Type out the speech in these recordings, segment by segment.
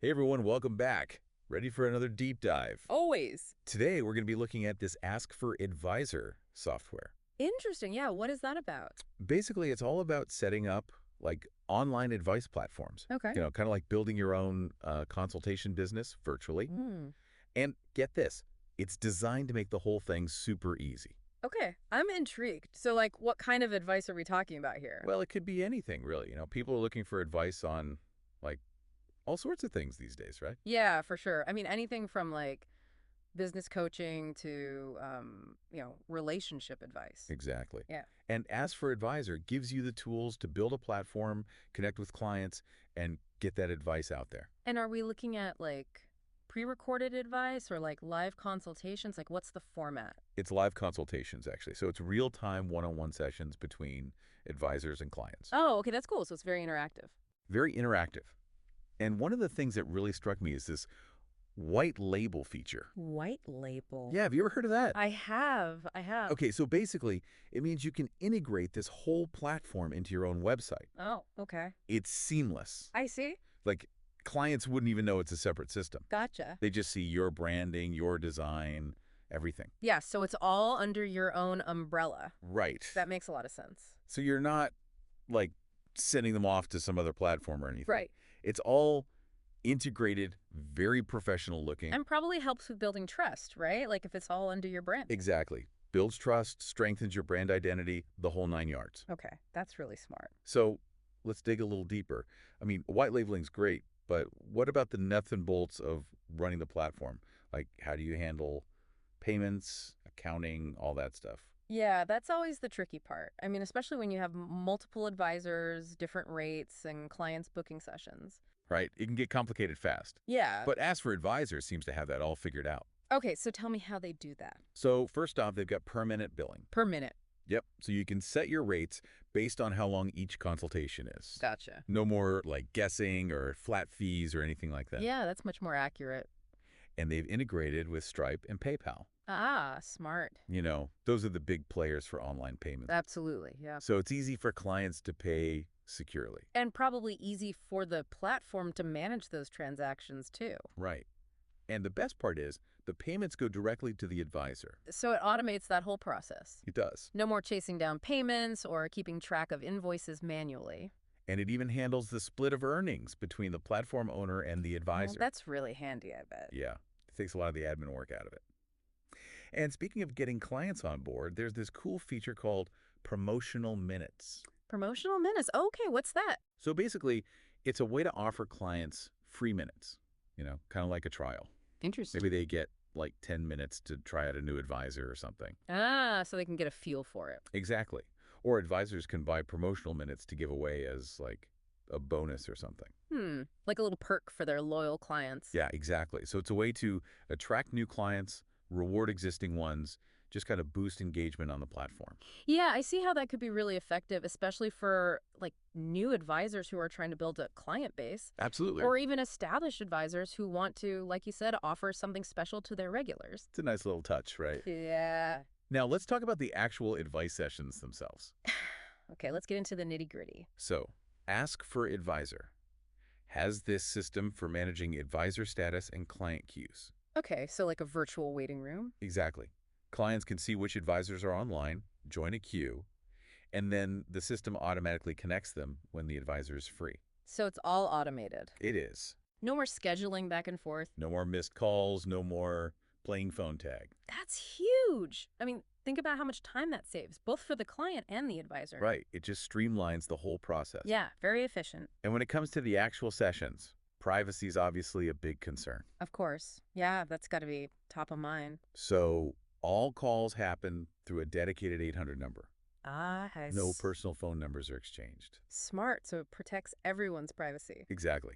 Hey everyone, welcome back. Ready for another deep dive. Always. Today we're going to be looking at this Ask for Advisor software. Interesting. Yeah. What is that about? Basically, it's all about setting up like online advice platforms. Okay. Kind of like building your own consultation business virtually. Mm. And get this, it's designed to make the whole thing super easy. Okay. I'm intrigued. So, what kind of advice are we talking about here? Well, it could be anything really. People are looking for advice on like all sorts of things these days, right? Yeah, for sure. I mean, anything from business coaching to, relationship advice. Exactly. Yeah. And Ask for Advisor gives you the tools to build a platform, connect with clients, and get that advice out there. And are we looking at pre-recorded advice or live consultations? What's the format? It's live consultations, actually. So it's real-time one-on-one sessions between advisors and clients. Oh, okay. That's cool. So it's very interactive. Very interactive. And one of the things that really struck me is this white label feature. White label. Yeah, have you ever heard of that? I have. I have. Okay, so basically, it means you can integrate this whole platform into your own website. Oh, okay. It's seamless. I see. Like, clients wouldn't even know it's a separate system. Gotcha. They just see your branding, your design, everything. Yeah, so it's all under your own umbrella. Right. That makes a lot of sense. So you're not, like, sending them off to some other platform or anything. Right. It's all integrated, very professional looking. And probably helps with building trust, right? If it's all under your brand. Exactly. Builds trust, strengthens your brand identity, the whole 9 yards. Okay, that's really smart. So let's dig a little deeper. I mean, white labeling's great, but what about the nuts and bolts of running the platform? Like, how do you handle payments, accounting, all that stuff? Yeah, that's always the tricky part. I mean, especially when you have multiple advisors, different rates, and clients booking sessions. Right? It can get complicated fast. Yeah. But Ask for Advisor seems to have that all figured out. Okay, so tell me how they do that. So first off, they've got per minute billing. Per minute. Yep. So you can set your rates based on how long each consultation is. Gotcha. No more like guessing or flat fees or anything like that. Yeah, that's much more accurate. And they've integrated with Stripe and PayPal. Ah, smart. Those are the big players for online payments. Absolutely, yeah. So it's easy for clients to pay securely. And probably easy for the platform to manage those transactions too. Right. And the best part is the payments go directly to the advisor. So it automates that whole process. It does. No more chasing down payments or keeping track of invoices manually. And it even handles the split of earnings between the platform owner and the Well, advisor. that's really handy, I bet. Yeah. It takes a lot of the admin work out of it. And speaking of getting clients on board, there's this cool feature called promotional minutes. Promotional minutes. Okay, what's that? So basically, it's a way to offer clients free minutes, kind of like a trial. Interesting. Maybe they get like 10 minutes to try out a new advisor or something. Ah, so they can get a feel for it. Exactly. Or advisors can buy promotional minutes to give away as like a bonus or something. Like a little perk for their loyal clients. Yeah, exactly. So it's a way to attract new clients, reward existing ones, just kind of boost engagement on the platform. Yeah, I see how that could be really effective, especially for new advisors who are trying to build a client base. Absolutely. Or even established advisors who want to, like you said, offer something special to their regulars. It's a nice little touch, right? Yeah. Now, let's talk about the actual advice sessions themselves. Okay, let's get into the nitty-gritty. So, Ask for Advisor has this system for managing advisor status and client queues. Okay, so like a virtual waiting room. Exactly. Clients can see which advisors are online, join a queue, and then the system automatically connects them when the advisor is free. So it's all automated. It is. No more scheduling back and forth. No more missed calls, no more playing phone tag. That's huge. I mean, think about how much time that saves, both for the client and the advisor. Right. It just streamlines the whole process. Yeah, very efficient. And when it comes to the actual sessions, privacy is obviously a big concern. Of course. Yeah, that's got to be top of mind. So all calls happen through a dedicated 800 number. Ah, No personal phone numbers are exchanged. Smart, so it protects everyone's privacy. Exactly.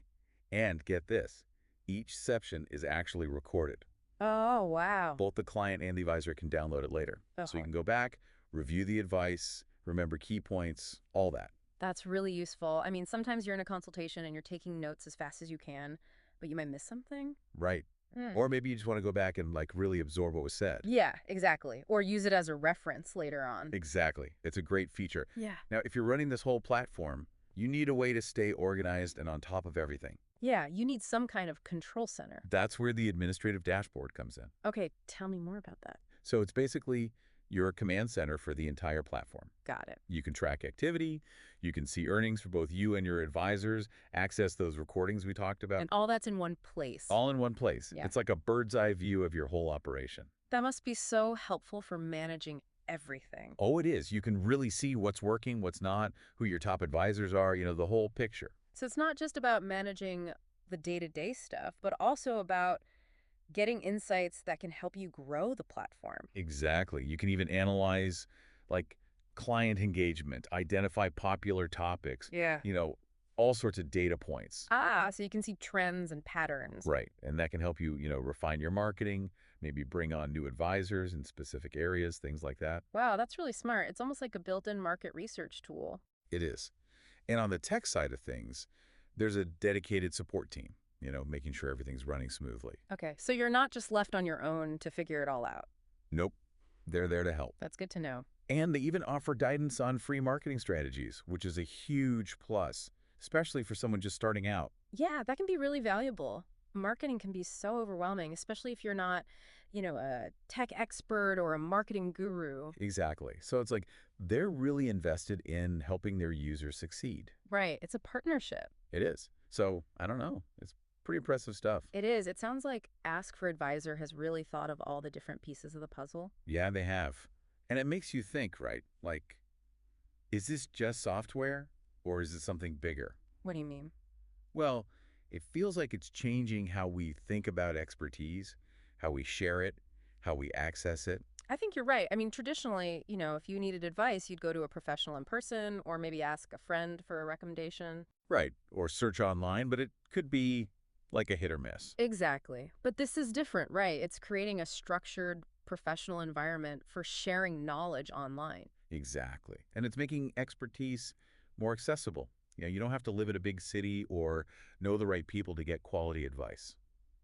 And get this, each session is actually recorded. Oh, wow. Both the client and the advisor can download it later. So you can go back, review the advice, remember key points, all that. That's really useful. I mean, sometimes you're in a consultation and you're taking notes as fast as you can, but you might miss something. Right. Mm. Or maybe you just want to go back and really absorb what was said. Yeah, exactly. Or use it as a reference later on. Exactly. It's a great feature. Yeah. Now, if you're running this whole platform, you need a way to stay organized and on top of everything. Yeah, you need some kind of control center. That's where the administrative dashboard comes in. Okay, tell me more about that. So it's basically your command center for the entire platform. Got it. You can track activity, you can see earnings for both you and your advisors, access those recordings we talked about, And all that's in one place. all in one place. Yeah. It's like a bird's eye view of your whole operation. That must be so helpful for managing everything. Oh, it is. You can really see what's working, what's not, who your top advisors are, the whole picture. So it's not just about managing the day-to-day stuff, but also about getting insights that can help you grow the platform. Exactly. You can even analyze like client engagement, identify popular topics, Yeah. all sorts of data points. So you can see trends and patterns. Right. And that can help you, refine your marketing, maybe bring on new advisors in specific areas, things like that. Wow, that's really smart. It's almost like a built-in market research tool. It is. And on the tech side of things, there's a dedicated support team, making sure everything's running smoothly. Okay, so you're not just left on your own to figure it all out. Nope. They're there to help. That's good to know. And they even offer guidance on free marketing strategies, which is a huge plus, especially for someone just starting out. Yeah, that can be really valuable. Marketing can be so overwhelming, especially if you're not, a tech expert or a marketing guru. Exactly. So it's like they're really invested in helping their users succeed. Right, it's a partnership. It is. So I don't know. It's pretty impressive stuff. It is. It sounds like Ask for Advisor has really thought of all the different pieces of the puzzle. Yeah, they have. And it makes you think, right? Like, is this just software or is it something bigger? What do you mean? Well, it feels like it's changing how we think about expertise, how we share it, how we access it. I think you're right. I mean, traditionally, if you needed advice, you'd go to a professional in person or maybe ask a friend for a recommendation. Right. Or search online, but it could be like a hit or miss. Exactly. But this is different, right? It's creating a structured professional environment for sharing knowledge online. Exactly. And it's making expertise more accessible. You don't have to live in a big city or know the right people to get quality advice.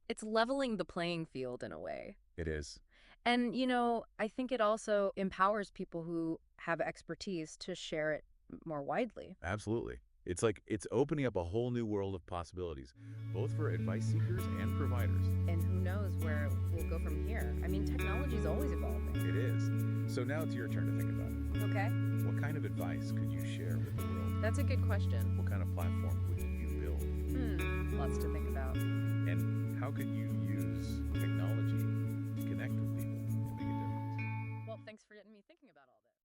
It's leveling the playing field in a way. It is. And, I think it also empowers people who have expertise to share it more widely. Absolutely. It's like it's opening up a whole new world of possibilities, both for advice seekers and providers. And who knows where we'll go from here. I mean, technology is always evolving. It is. So now it's your turn to think about it. Okay. What kind of advice could you share with the world? That's a good question. What kind of platform would you build? Lots to think about. And how could you use technology to connect with people and make a difference? Well, thanks for getting me thinking about all this.